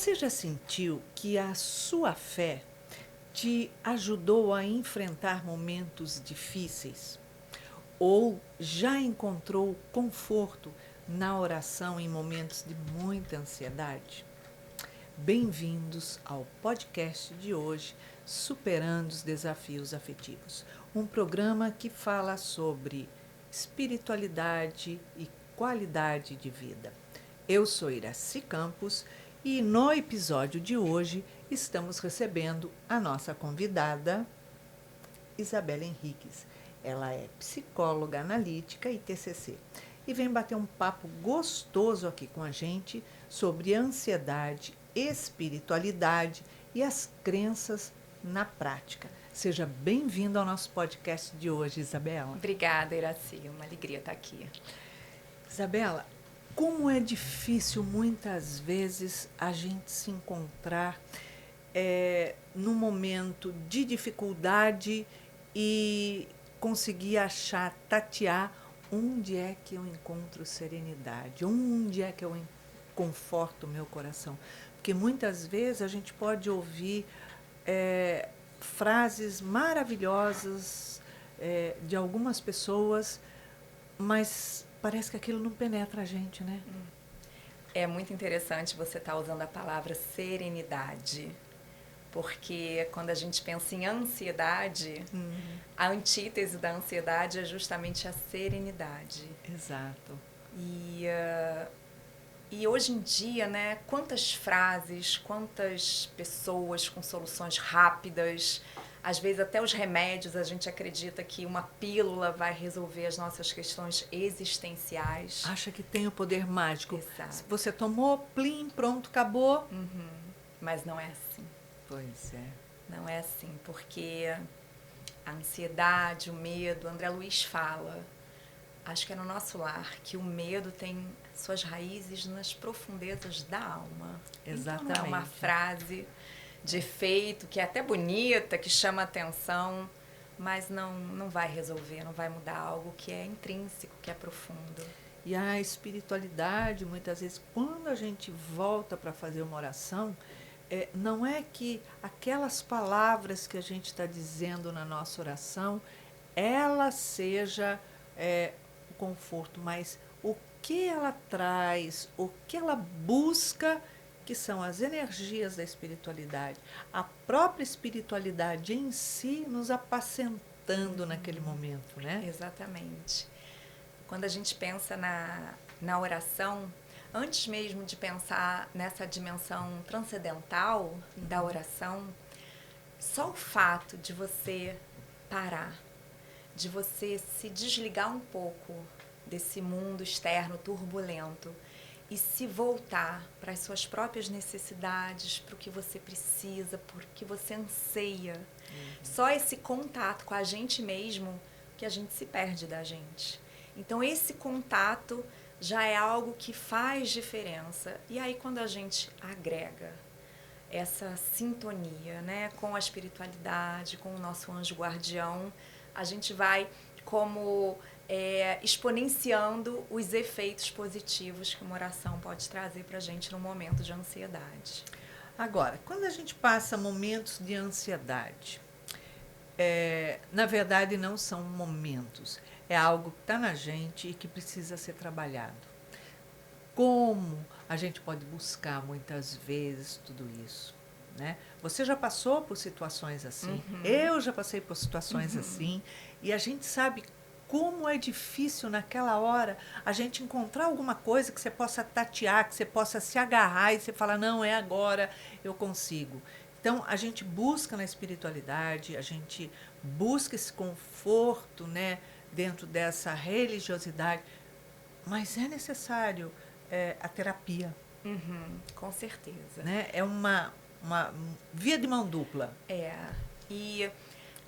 Você já sentiu que a sua fé te ajudou a enfrentar momentos difíceis? Ou já encontrou conforto na oração em momentos de muita ansiedade? Bem-vindos ao podcast de hoje, Superando os Desafios Afetivos, um programa que fala sobre espiritualidade e qualidade de vida. Eu sou Iraci Campos e no episódio de hoje estamos recebendo a nossa convidada, Isabela Henriques. Ela é psicóloga analítica e TCC e vem bater um papo gostoso aqui com a gente sobre ansiedade, espiritualidade e as crenças na prática. Seja bem-vindo ao nosso podcast de hoje, Isabela. Obrigada, Iraci. Uma alegria estar aqui. Isabela, como é difícil muitas vezes a gente se encontrar num momento de dificuldade e conseguir achar, tatear onde é que eu encontro serenidade, onde é que eu conforto o meu coração. Porque muitas vezes a gente pode ouvir frases maravilhosas de algumas pessoas, mas parece que aquilo não penetra a gente, né? É muito interessante você estar usando a palavra serenidade, porque quando a gente pensa em ansiedade, a antítese da ansiedade é justamente a serenidade. Exato. E hoje em dia, né, quantas frases, quantas pessoas com soluções rápidas, às vezes até os remédios, a gente acredita que uma pílula vai resolver as nossas questões existenciais. Acha que tem o poder mágico. Exato. Se você tomou, plim, pronto, acabou. Mas não é assim. Pois é. Não é assim, porque a ansiedade, o medo, André Luiz fala, acho que é no nosso lar, que o medo tem suas raízes nas profundezas da alma. Exatamente. Então, não é uma frase de efeito, que é até bonita, que chama atenção, mas não vai resolver, não vai mudar algo que é intrínseco, que é profundo. E a espiritualidade, muitas vezes, quando a gente volta para fazer uma oração, não é que aquelas palavras que a gente está dizendo na nossa oração, ela seja o conforto, mas o que ela traz, o que ela busca, que são as energias da espiritualidade, a própria espiritualidade em si nos apacentando naquele momento, né? Exatamente. Quando a gente pensa na oração, antes mesmo de pensar nessa dimensão transcendental da oração, só o fato de você parar, de você se desligar um pouco desse mundo externo turbulento e se voltar para as suas próprias necessidades, para o que você precisa, por que você anseia. Só esse contato com a gente mesmo que a gente se perde da gente. Então, esse contato já é algo que faz diferença. E aí, quando a gente agrega essa sintonia, né, com a espiritualidade, com o nosso anjo guardião, a gente vai como exponenciando os efeitos positivos que uma oração pode trazer para a gente no momento de ansiedade. Agora, quando a gente passa momentos de ansiedade, na verdade não são momentos, é algo que está na gente e que precisa ser trabalhado. Como a gente pode buscar muitas vezes tudo isso? Né? Você já passou por situações assim, eu já passei por situações assim, e a gente sabe como é difícil naquela hora a gente encontrar alguma coisa que você possa tatear, que você possa se agarrar e você falar, não, é agora, eu consigo. Então, a gente busca na espiritualidade, a gente busca esse conforto, né, dentro dessa religiosidade, mas é necessário a terapia. Com certeza. Né? É uma via de mão dupla. E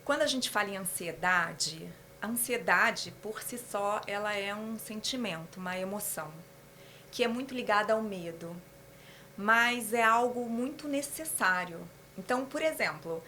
quando a gente fala em ansiedade, a ansiedade, por si só, ela é um sentimento, uma emoção, que é muito ligada ao medo, mas é algo muito necessário. Então, por exemplo,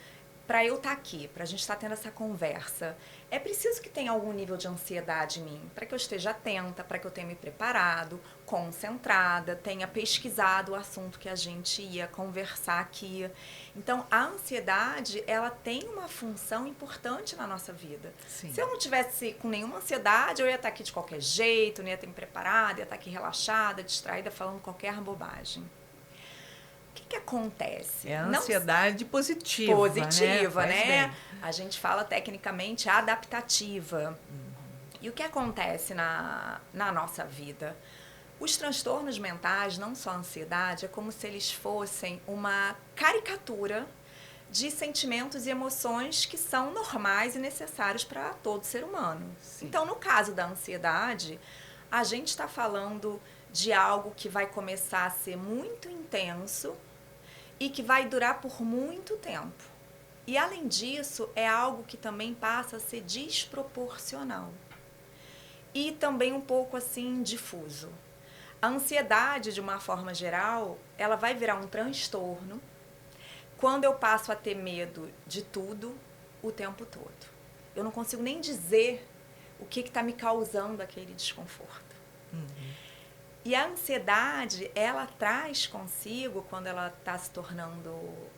para eu estar aqui, para a gente estar tendo essa conversa, é preciso que tenha algum nível de ansiedade em mim, para que eu esteja atenta, para que eu tenha me preparado, concentrada, tenha pesquisado o assunto que a gente ia conversar aqui. Então, a ansiedade, ela tem uma função importante na nossa vida. Sim. Se eu não tivesse com nenhuma ansiedade, eu ia estar aqui de qualquer jeito, não ia ter me preparado, ia estar aqui relaxada, distraída, falando qualquer bobagem. O que acontece? É a ansiedade positiva. Positiva, né? A gente fala tecnicamente adaptativa. E o que acontece na nossa vida? Os transtornos mentais, não só a ansiedade, é como se eles fossem uma caricatura de sentimentos e emoções que são normais e necessários para todo ser humano. Sim. Então, no caso da ansiedade, a gente está falando de algo que vai começar a ser muito intenso e que vai durar por muito tempo. E, além disso, é algo que também passa a ser desproporcional. E também um pouco, assim, difuso. A ansiedade, de uma forma geral, ela vai virar um transtorno quando eu passo a ter medo de tudo o tempo todo. Eu não consigo nem dizer o que está me causando aquele desconforto. E a ansiedade, ela traz consigo, quando ela está se tornando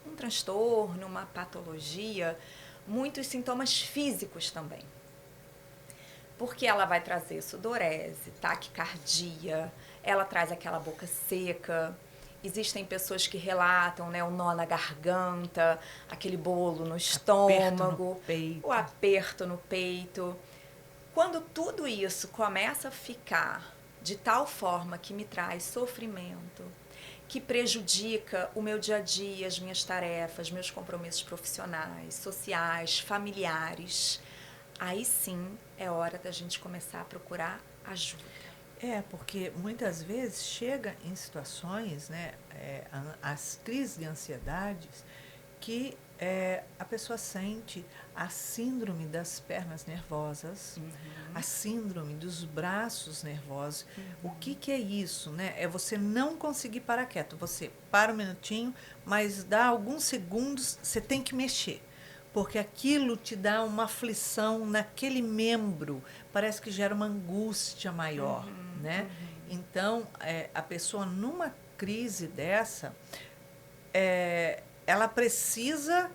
um transtorno, uma patologia, muitos sintomas físicos também. Porque ela vai trazer sudorese, taquicardia, ela traz aquela boca seca. Existem pessoas que relatam, né, o nó na garganta, aquele bolo no estômago, o aperto no peito. Quando tudo isso começa a ficar de tal forma que me traz sofrimento, que prejudica o meu dia a dia, as minhas tarefas, meus compromissos profissionais, sociais, familiares, aí sim é hora da gente começar a procurar ajuda. Porque muitas vezes chega em situações, né, as crises de ansiedades, que a pessoa sente a síndrome das pernas nervosas, a síndrome dos braços nervosos. O que é isso? Né? É você não conseguir parar quieto. Você para um minutinho, mas dá alguns segundos, você tem que mexer. Porque aquilo te dá uma aflição naquele membro, parece que gera uma angústia maior. Né? Então, a pessoa numa crise dessa, ela precisa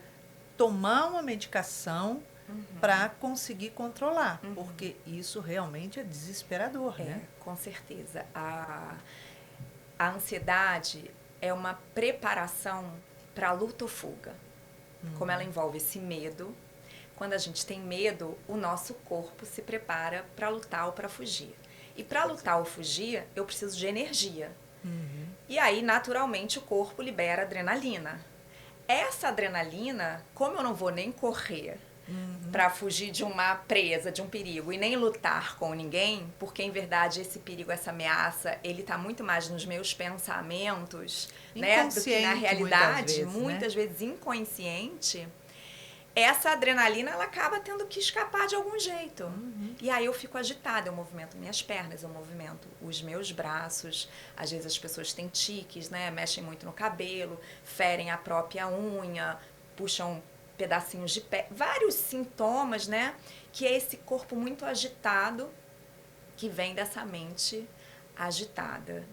tomar uma medicação para conseguir controlar, porque isso realmente é desesperador, né? Com certeza. A ansiedade é uma preparação para luta ou fuga. Como ela envolve esse medo, quando a gente tem medo, o nosso corpo se prepara para lutar ou para fugir. E para lutar ou fugir, eu preciso de energia. E aí, naturalmente, o corpo libera adrenalina. Essa adrenalina, como eu não vou nem correr para fugir de uma presa, de um perigo, e nem lutar com ninguém, porque, em verdade, esse perigo, essa ameaça, ele está muito mais nos meus pensamentos, né, do que na realidade, muitas vezes inconsciente. Essa adrenalina, ela acaba tendo que escapar de algum jeito. E aí eu fico agitada, eu movimento minhas pernas, eu movimento os meus braços. Às vezes as pessoas têm tiques, né? Mexem muito no cabelo, ferem a própria unha, puxam pedacinhos de pé. Vários sintomas, né? Que é esse corpo muito agitado que vem dessa mente agitada.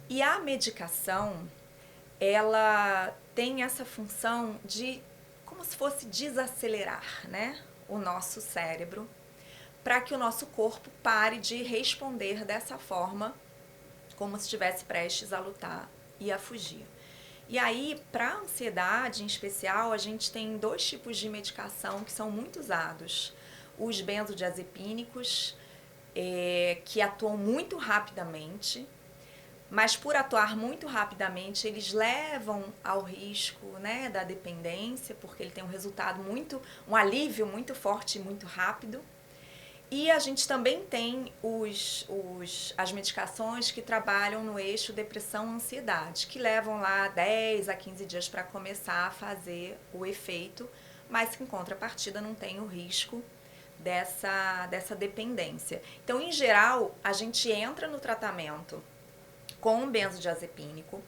E a medicação, ela tem essa função de como se fosse desacelerar, né, o nosso cérebro, para que o nosso corpo pare de responder dessa forma, como se estivesse prestes a lutar e a fugir. E aí, para a ansiedade em especial, a gente tem 2 tipos de medicação que são muito usados. Os benzodiazepínicos, que atuam muito rapidamente, mas por atuar muito rapidamente, eles levam ao risco, né, da dependência, porque ele tem um alívio muito forte e muito rápido. E a gente também tem as medicações que trabalham no eixo depressão-ansiedade, que levam lá 10 a 15 dias para começar a fazer o efeito, mas que em contrapartida não tem o risco dessa dependência. Então, em geral, a gente entra no tratamento com um benzodiazepínico,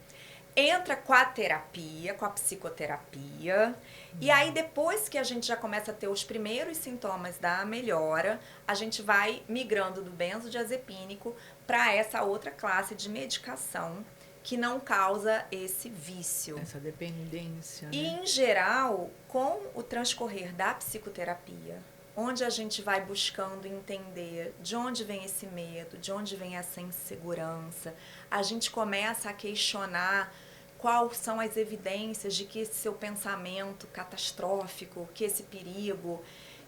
entra com a terapia, com a psicoterapia, e aí depois que a gente já começa a ter os primeiros sintomas da melhora, a gente vai migrando do benzodiazepínico para essa outra classe de medicação que não causa esse vício. Essa dependência, E, né? em geral, com o transcorrer da psicoterapia, onde a gente vai buscando entender de onde vem esse medo, de onde vem essa insegurança, a gente começa a questionar quais são as evidências de que esse seu pensamento catastrófico, que esse perigo,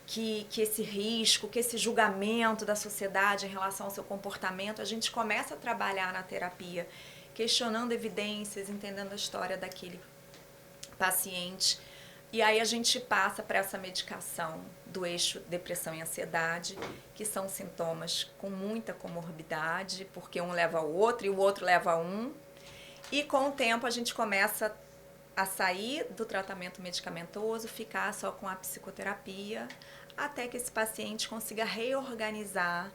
que esse risco, que esse julgamento da sociedade em relação ao seu comportamento, a gente começa a trabalhar na terapia, questionando evidências, entendendo a história daquele paciente. E aí a gente passa para essa medicação do eixo depressão e ansiedade, que são sintomas com muita comorbidade, porque um leva ao outro e o outro leva a um. E com o tempo a gente começa a sair do tratamento medicamentoso, ficar só com a psicoterapia, até que esse paciente consiga reorganizar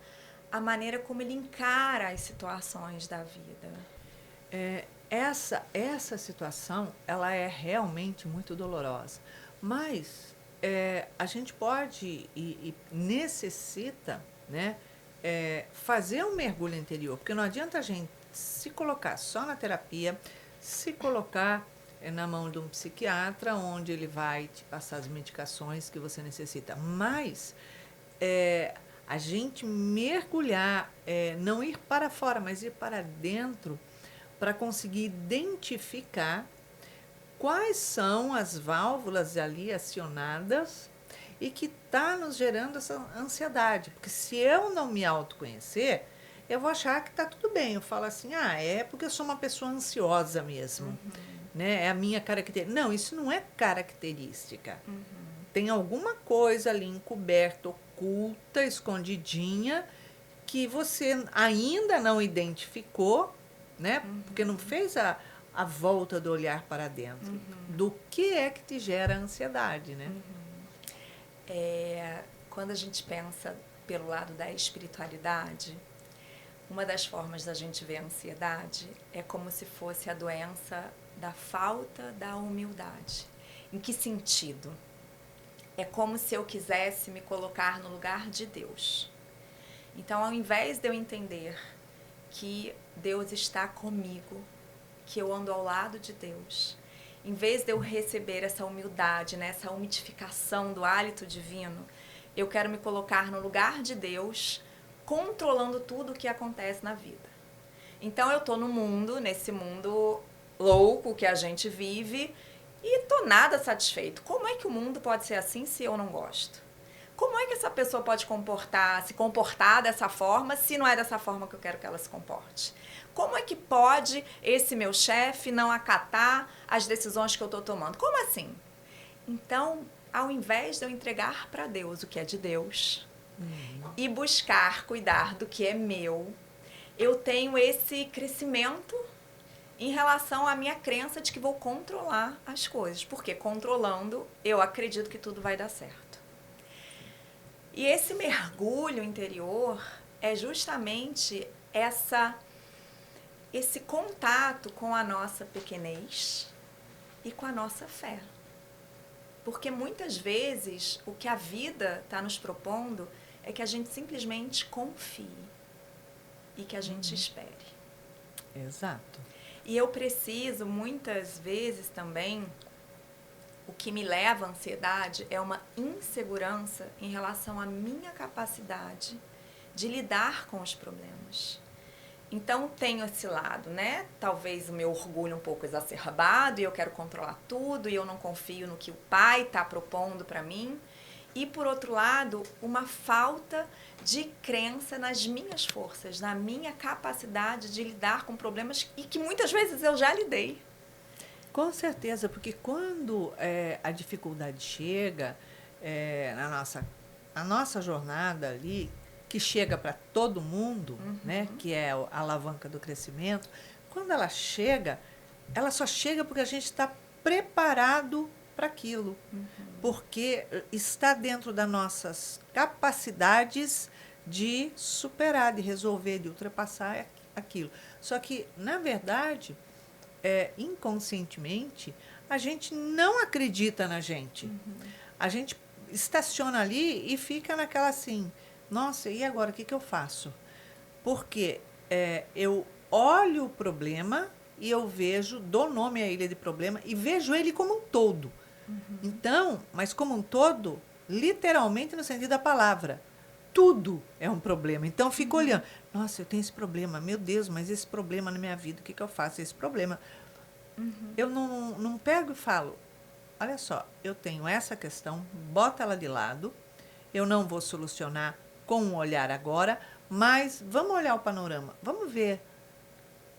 a maneira como ele encara as situações da vida. Essa situação, ela é realmente muito dolorosa. Mas a gente pode e necessita, né, fazer um mergulho interior, porque não adianta a gente se colocar só na terapia, se colocar na mão de um psiquiatra, onde ele vai te passar as medicações que você necessita. Mas a gente mergulhar, não ir para fora, mas ir para dentro, para conseguir identificar quais são as válvulas ali acionadas e que está nos gerando essa ansiedade. Porque se eu não me autoconhecer, eu vou achar que está tudo bem. Eu falo assim, é porque eu sou uma pessoa ansiosa mesmo. Né? É a minha característica. Não, isso não é característica. Tem alguma coisa ali encoberta, oculta, escondidinha, que você ainda não identificou, né? Porque não fez a volta do olhar para dentro. Do que é que te gera ansiedade, né? Quando a gente pensa pelo lado da espiritualidade, uma das formas da gente ver a ansiedade é como se fosse a doença da falta da humildade. Em que sentido? É como se eu quisesse me colocar no lugar de Deus. Então, ao invés de eu entender que Deus está comigo, que eu ando ao lado de Deus, em vez de eu receber essa humildade, né, essa umidificação do hálito divino, eu quero me colocar no lugar de Deus, controlando tudo o que acontece na vida. Então eu tô no mundo, nesse mundo louco que a gente vive, e tô nada satisfeito. Como é que o mundo pode ser assim se eu não gosto? Como é que essa pessoa pode se comportar dessa forma, se não é dessa forma que eu quero que ela se comporte? Como é que pode esse meu chefe não acatar as decisões que eu estou tomando? Como assim? Então, ao invés de eu entregar para Deus o que é de Deus e buscar cuidar do que é meu, eu tenho esse crescimento em relação à minha crença de que vou controlar as coisas. Porque controlando, eu acredito que tudo vai dar certo. E esse mergulho interior é justamente esse contato com a nossa pequenez e com a nossa fé. Porque muitas vezes o que a vida está nos propondo é que a gente simplesmente confie e que a gente espere. Exato. E eu preciso, muitas vezes também, o que me leva à ansiedade é uma insegurança em relação à minha capacidade de lidar com os problemas. Então, tenho esse lado, né? Talvez o meu orgulho um pouco exacerbado e eu quero controlar tudo e eu não confio no que o pai está propondo para mim. E, por outro lado, uma falta de crença nas minhas forças, na minha capacidade de lidar com problemas e que muitas vezes eu já lidei. Com certeza, porque quando a dificuldade chega a nossa jornada ali, que chega para todo mundo, né, que é a alavanca do crescimento, quando ela só chega porque a gente está preparado para aquilo, porque está dentro das nossas capacidades de superar, de resolver, de ultrapassar aquilo. Só que, na verdade, inconscientemente, a gente não acredita na gente. A gente estaciona ali e fica naquela assim, nossa, e agora o que, que eu faço? Porque eu olho o problema e eu vejo, dou nome a ele de problema e vejo ele como um todo. Então, mas como um todo, literalmente no sentido da palavra. Tudo é um problema. Então, eu fico olhando. Nossa, eu tenho esse problema. Meu Deus, mas esse problema na minha vida, o que, que eu faço? Esse problema. Eu não pego e falo, olha só, eu tenho essa questão, bota ela de lado, eu não vou solucionar com um olhar agora, mas vamos olhar o panorama, vamos ver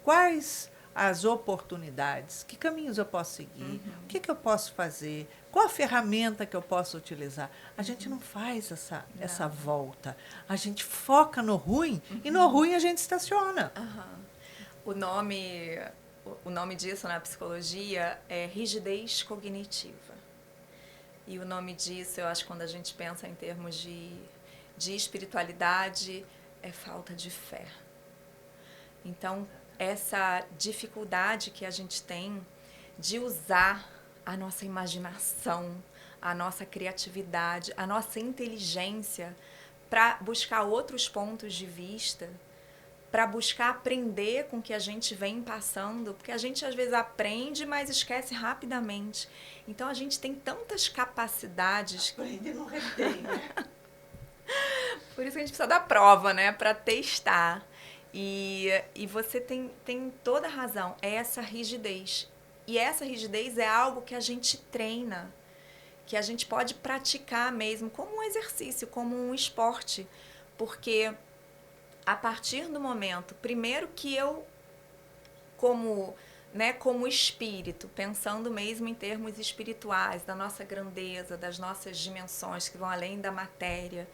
quais as oportunidades, que caminhos eu posso seguir, o que, que eu posso fazer, qual a ferramenta que eu posso utilizar. A gente não faz essa volta, a gente foca no ruim e no ruim a gente estaciona. O nome disso na psicologia é rigidez cognitiva. E o nome disso, eu acho, quando a gente pensa em termos de espiritualidade, é falta de fé. Então, essa dificuldade que a gente tem de usar a nossa imaginação, a nossa criatividade, a nossa inteligência para buscar outros pontos de vista, para buscar aprender com o que a gente vem passando, porque a gente às vezes aprende, mas esquece rapidamente. Então a gente tem tantas capacidades. Aprende e não retém, né? Por isso que a gente precisa da prova, né, para testar. E você tem toda a razão, é essa rigidez. E essa rigidez é algo que a gente treina, que a gente pode praticar mesmo como um exercício, como um esporte, porque a partir do momento, primeiro que eu, como espírito, pensando mesmo em termos espirituais, da nossa grandeza, das nossas dimensões que vão além da matéria,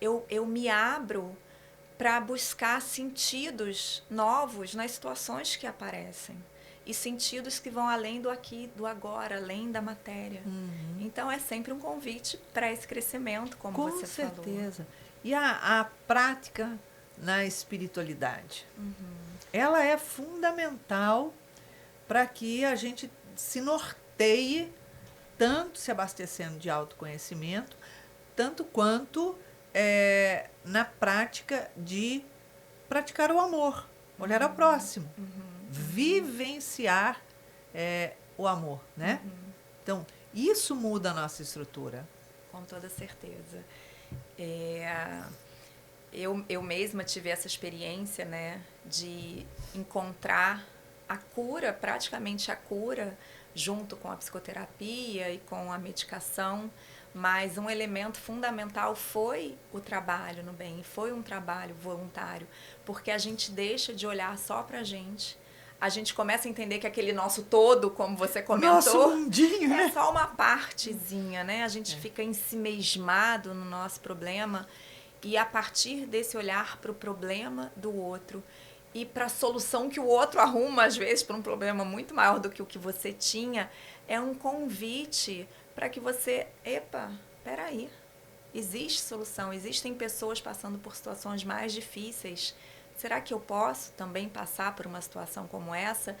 eu me abro para buscar sentidos novos nas situações que aparecem. E sentidos que vão além do aqui, do agora, além da matéria. Então, é sempre um convite para esse crescimento, como você falou. Com certeza. E a prática na espiritualidade. Ela é fundamental para que a gente se norteie, tanto se abastecendo de autoconhecimento, tanto quanto na prática de praticar o amor, olhar ao próximo, vivenciar o amor, né? Então, isso muda a nossa estrutura. Com toda certeza. Eu mesma tive essa experiência, né, de encontrar a cura, praticamente a cura, junto com a psicoterapia e com a medicação, mas um elemento fundamental foi o trabalho no bem, foi um trabalho voluntário, porque a gente deixa de olhar só pra gente, a gente começa a entender que aquele nosso todo, como você comentou, nosso mundinho, é né? só uma partezinha, né? A gente fica ensimismado no nosso problema e a partir desse olhar para o problema do outro e para a solução que o outro arruma, às vezes, para um problema muito maior do que o que você tinha, é um convite para que você, peraí, existe solução, existem pessoas passando por situações mais difíceis. Será que eu posso também passar por uma situação como essa?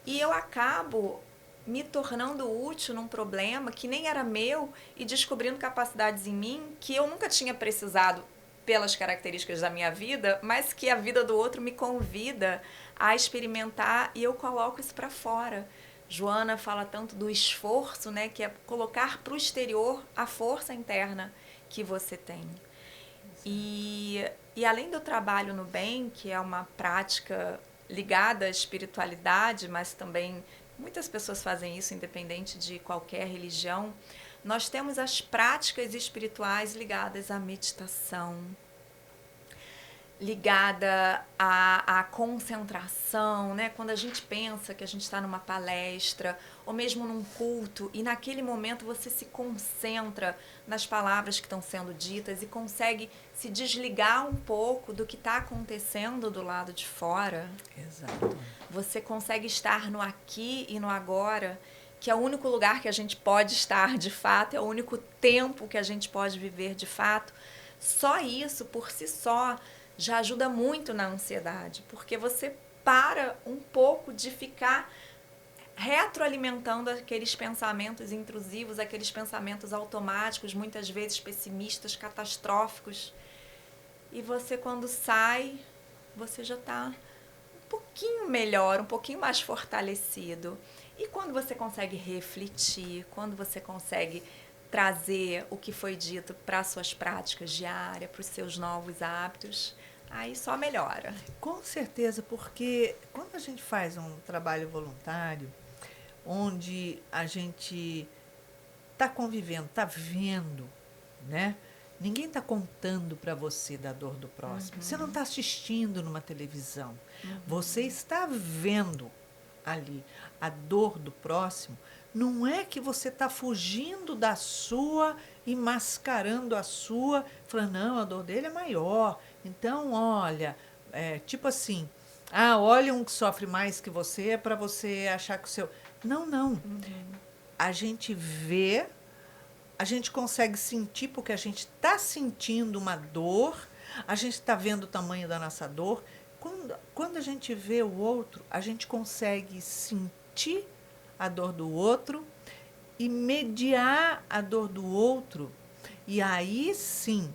E eu acabo me tornando útil num problema que nem era meu e descobrindo capacidades em mim que eu nunca tinha precisado pelas características da minha vida, mas que a vida do outro me convida a experimentar e eu coloco isso para fora. Joana fala tanto do esforço, né, que é colocar para o exterior a força interna que você tem. E além do trabalho no bem, que é uma prática ligada à espiritualidade, mas também muitas pessoas fazem isso independente de qualquer religião, nós temos as práticas espirituais ligadas à meditação, ligada à concentração, né? Quando a gente pensa que a gente está numa palestra ou mesmo num culto e naquele momento você se concentra nas palavras que estão sendo ditas e consegue se desligar um pouco do que está acontecendo do lado de fora. Exato. Você consegue estar no aqui e no agora, que é o único lugar que a gente pode estar de fato, é o único tempo que a gente pode viver de fato. Só isso, por si só, já ajuda muito na ansiedade, porque você para um pouco de ficar retroalimentando aqueles pensamentos intrusivos, aqueles pensamentos automáticos, muitas vezes pessimistas, catastróficos. E você, quando sai, você já está um pouquinho melhor, um pouquinho mais fortalecido. E quando você consegue refletir, quando você consegue trazer o que foi dito para as suas práticas diárias, para os seus novos hábitos, aí só melhora. Com certeza, porque quando a gente faz um trabalho voluntário, onde a gente está convivendo, está vendo, né? Ninguém está contando para você da dor do próximo. Você não está assistindo numa televisão. Você está vendo ali a dor do próximo. Não é que você está fugindo da sua e mascarando a sua, falando, não, a dor dele é maior. Então, olha, tipo assim, olha um que sofre mais que você, é para você achar que o seu. Não, não. A gente vê, a gente consegue sentir, porque a gente está sentindo uma dor, a gente está vendo o tamanho da nossa dor. Quando a gente vê o outro, a gente consegue sentir a dor do outro e mediar a dor do outro. E aí sim,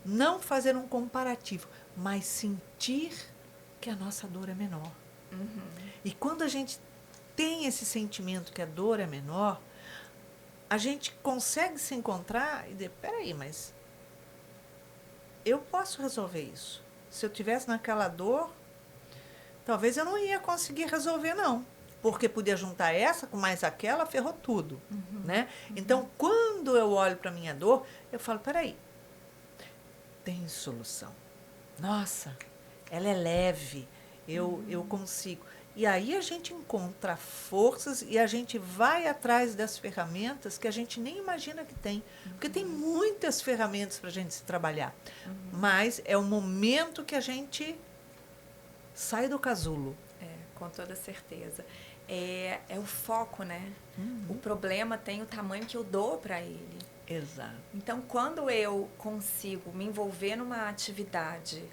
não fazer um comparativo, mas sentir que a nossa dor é menor. E quando a gente tem esse sentimento que a dor é menor, a gente consegue se encontrar e dizer, peraí, mas eu posso resolver isso. Se eu tivesse naquela dor, talvez eu não ia conseguir resolver, não. Porque podia juntar essa com mais aquela, ferrou tudo. Né? Então, quando eu olho para a minha dor, eu falo, peraí, tem solução. Nossa, ela é leve, eu consigo. E aí a gente encontra forças e a gente vai atrás das ferramentas que a gente nem imagina que tem. Porque tem muitas ferramentas para a gente se trabalhar. Mas é o momento que a gente sai do casulo. Com toda certeza. É o foco, né? O problema tem o tamanho que eu dou para ele. Exato. Então, quando eu consigo me envolver numa atividade,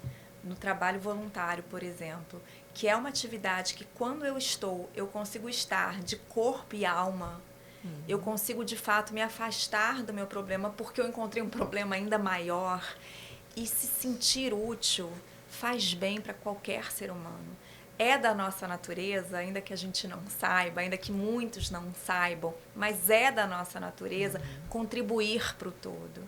no trabalho voluntário, por exemplo, que é uma atividade que quando eu consigo estar de corpo e alma, eu consigo de fato me afastar do meu problema porque eu encontrei um problema ainda maior, e se sentir útil faz bem para qualquer ser humano. É da nossa natureza, ainda que a gente não saiba, ainda que muitos não saibam, mas é da nossa natureza contribuir para o todo.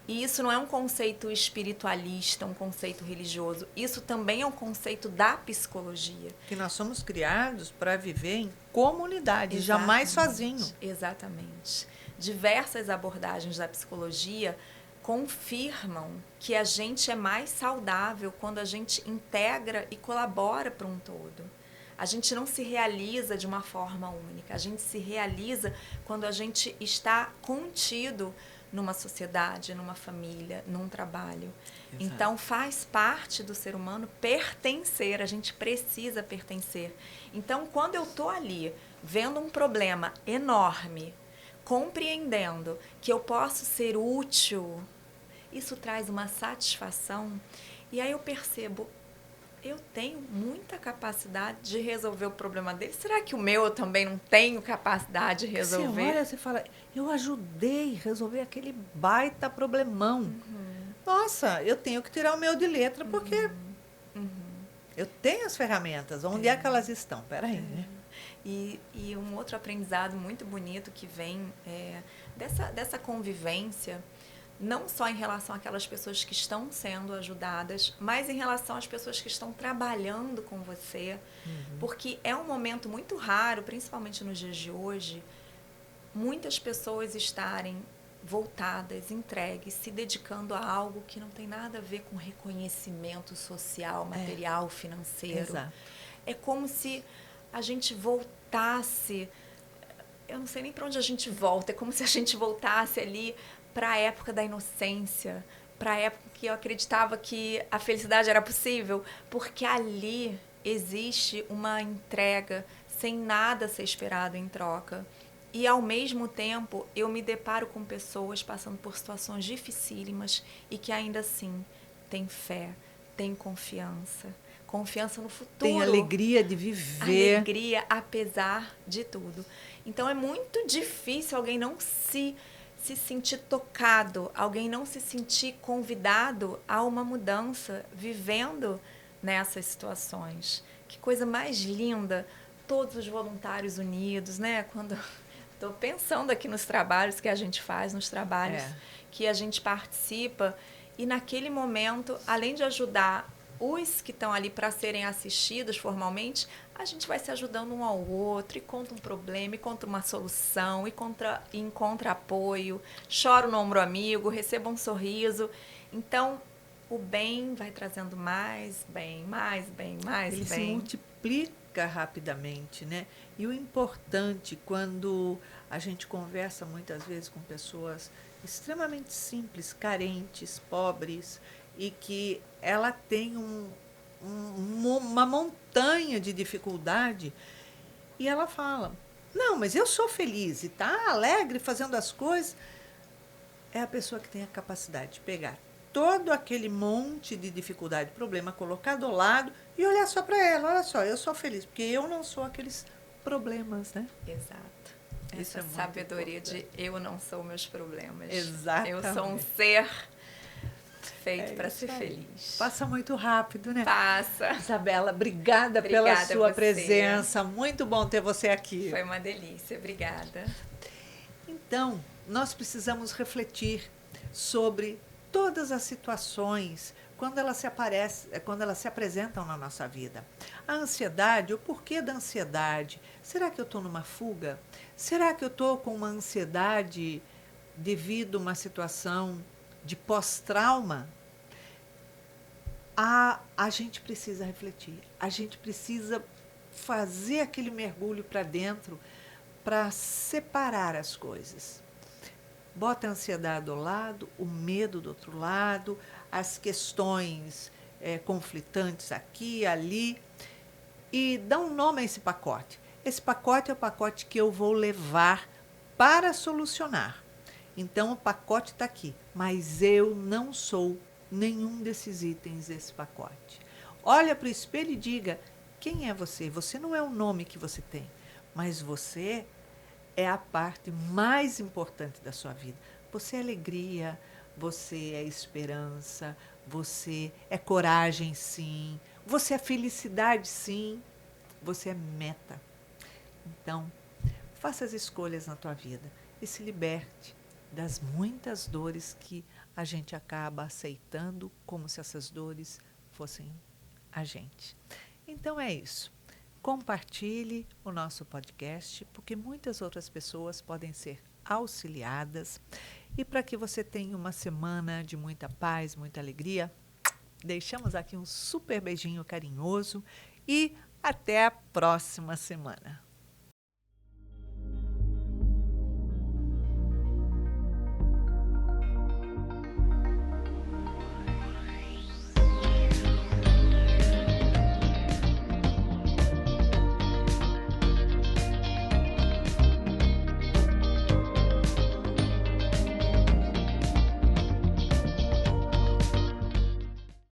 E isso não é um conceito espiritualista, um conceito religioso. Isso também é um conceito da psicologia. Que nós somos criados para viver em comunidade, Exatamente, jamais sozinho. Exatamente. Diversas abordagens da psicologia confirmam que a gente é mais saudável quando a gente integra e colabora para um todo. A gente não se realiza de uma forma única. A gente se realiza quando a gente está contido numa sociedade, numa família, num trabalho. Exato. Então, faz parte do ser humano pertencer, a gente precisa pertencer. Então, quando eu estou ali, vendo um problema enorme, compreendendo que eu posso ser útil, isso traz uma satisfação. E aí eu percebo, eu tenho muita capacidade de resolver o problema dele. Será que o meu eu também não tenho capacidade de resolver? Você olha, você fala, eu ajudei a resolver aquele baita problemão. Nossa, eu tenho que tirar o meu de letra, porque eu tenho as ferramentas. Onde é que elas estão? Peraí, né? E um outro aprendizado muito bonito que vem dessa convivência, não só em relação àquelas pessoas que estão sendo ajudadas, mas em relação às pessoas que estão trabalhando com você, porque é um momento muito raro, principalmente nos dias de hoje, muitas pessoas estarem voltadas, entregues, se dedicando a algo que não tem nada a ver com reconhecimento social, material, financeiro. Exato. É como se a gente voltasse, eu não sei nem para onde a gente volta, é como se a gente voltasse ali para a época da inocência, para a época que eu acreditava que a felicidade era possível, porque ali existe uma entrega sem nada ser esperado em troca. E, ao mesmo tempo, eu me deparo com pessoas passando por situações dificílimas e que ainda assim têm fé, têm confiança, confiança no futuro. Tem alegria de viver. Alegria, apesar de tudo. Então, é muito difícil alguém não se sentir tocado, alguém não se sentir convidado a uma mudança, vivendo nessas situações. Que coisa mais linda, todos os voluntários unidos, né? Quando estou pensando aqui nos trabalhos que a gente faz, nos trabalhos que a gente participa, e naquele momento, além de ajudar os que estão ali para serem assistidos formalmente, a gente vai se ajudando um ao outro, e conta um problema, e conta uma solução, e encontra apoio, chora no ombro amigo, receba um sorriso. Então, o bem vai trazendo mais bem, mais bem, mais Ele bem. se multiplica rapidamente, né? E o importante, quando a gente conversa muitas vezes com pessoas extremamente simples, carentes, pobres, e que ela tem uma montanha de dificuldade, e ela fala, não, mas eu sou feliz, e está alegre fazendo as coisas. É a pessoa que tem a capacidade de pegar todo aquele monte de dificuldade, problema, colocar do lado e olhar só para ela. Olha só, eu sou feliz, porque eu não sou aqueles problemas, né? Exato. Isso Essa é sabedoria de eu não sou meus problemas. Exatamente. Eu sou um ser feito para ser feliz. Passa muito rápido, né? Passa. Isabela, obrigada pela sua presença. Muito bom ter você aqui. Foi uma delícia. Obrigada. Então, nós precisamos refletir sobre todas as situações quando elas se apresentam na nossa vida. A ansiedade, o porquê da ansiedade? Será que eu estou numa fuga? Será que eu estou com uma ansiedade devido a uma situação de pós-trauma? A gente precisa refletir, a gente precisa fazer aquele mergulho para dentro para separar as coisas. Bota a ansiedade do lado, o medo do outro lado, as questões conflitantes aqui, ali, e dá um nome a esse pacote. Esse pacote é o pacote que eu vou levar para solucionar. Então, o pacote está aqui, mas eu não sou nenhum desses itens desse pacote. Olha para o espelho e diga, quem é você? Você não é o nome que você tem, mas você é a parte mais importante da sua vida. Você é alegria, você é esperança, você é coragem, sim. Você é felicidade, sim. Você é meta. Então, faça as escolhas na tua vida e se liberte das muitas dores que a gente acaba aceitando como se essas dores fossem a gente. Então é isso. Compartilhe o nosso podcast, porque muitas outras pessoas podem ser auxiliadas. E para que você tenha uma semana de muita paz, muita alegria, deixamos aqui um super beijinho carinhoso e até a próxima semana.